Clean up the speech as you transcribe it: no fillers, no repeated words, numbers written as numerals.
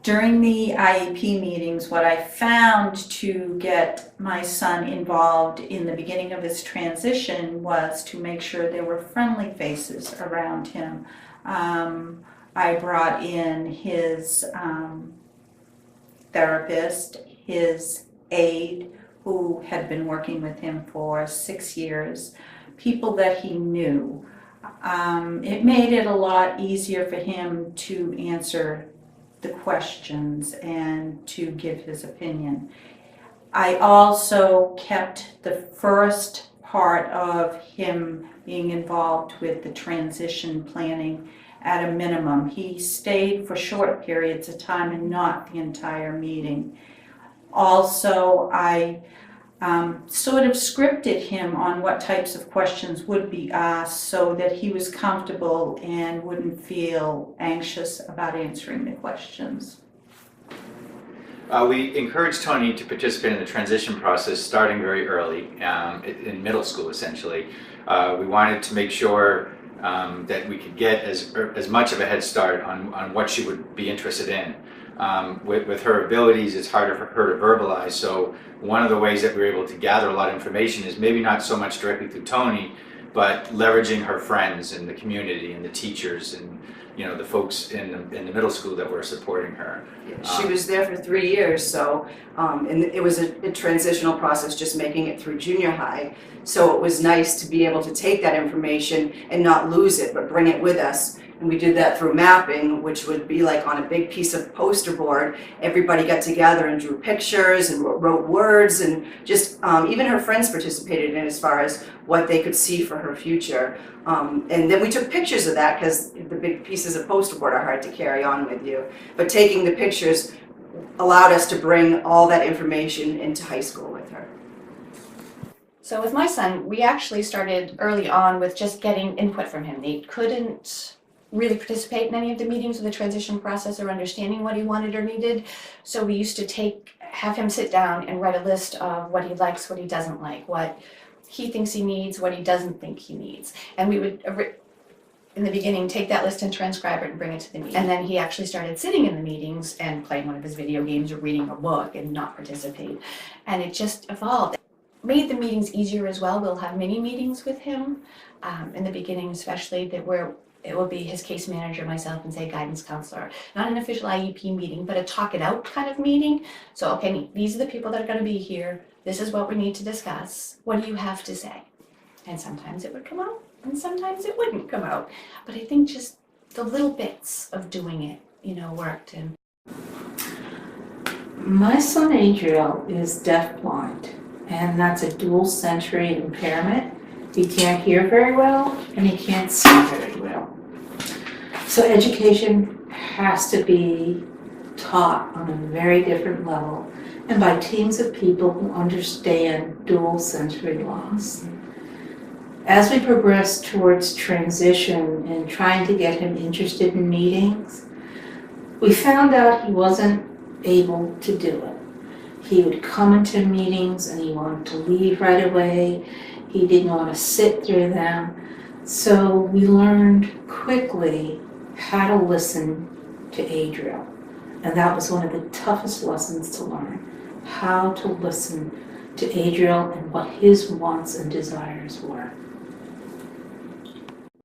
During the IEP meetings, what I found to get my son involved in the beginning of his transition was to make sure there were friendly faces around him. I brought in his therapist, his aide, who had been working with him for 6 years, people that he knew. It made it a lot easier for him to answer the questions and to give his opinion. I also kept the first part of him being involved with the transition planning at a minimum. He stayed for short periods of time and not the entire meeting. Also, I sort of scripted him on what types of questions would be asked so that he was comfortable and wouldn't feel anxious about answering the questions. We encouraged Tony to participate in the transition process starting very early, in middle school essentially. We wanted to make sure that we could get as much of a head start on what she would be interested in. With her abilities, it's harder for her to verbalize, so one of the ways that we were able to gather a lot of information is maybe not so much directly through Tony, but leveraging her friends and the community and the teachers and the folks in the middle school that were supporting her. She was there for 3 years, so and it was a transitional process, just making it through junior high. So it was nice to be able to take that information and not lose it, but bring it with us. And we did that through mapping, which would be like on a big piece of poster board. Everybody got together and drew pictures and wrote words, and just even her friends participated in as far as what they could see for her future. And then we took pictures of that because the big pieces of poster board are hard to carry on with you. But taking the pictures allowed us to bring all that information into high school with her. So with my son, we actually started early on with just getting input from him. They couldn't really participate in any of the meetings of the transition process or understanding what he wanted or needed. So we used to have him sit down and write a list of what he likes, what he doesn't like, what he thinks he needs, what he doesn't think he needs. And we would, in the beginning, take that list and transcribe it and bring it to the meeting. And then he actually started sitting in the meetings and playing one of his video games or reading a book and not participate. And it just evolved. Made the meetings easier as well. We'll have mini meetings with him in the beginning, especially where it will be his case manager, myself, and say guidance counselor. Not an official IEP meeting, but a talk it out kind of meeting. So, okay, these are the people that are going to be here. This is what we need to discuss. What do you have to say? And sometimes it would come out, and sometimes it wouldn't come out. But I think just the little bits of doing it, worked. And my son Adriel is deafblind, and that's a dual sensory impairment. He can't hear very well, and he can't see very well. So education has to be taught on a very different level and by teams of people who understand dual sensory loss. As we progress towards transition and trying to get him interested in meetings, we found out he wasn't able to do it. He would come into meetings and he wanted to leave right away. He didn't want to sit through them. So we learned quickly how to listen to Adriel. And that was one of the toughest lessons to learn, how to listen to Adriel and what his wants and desires were.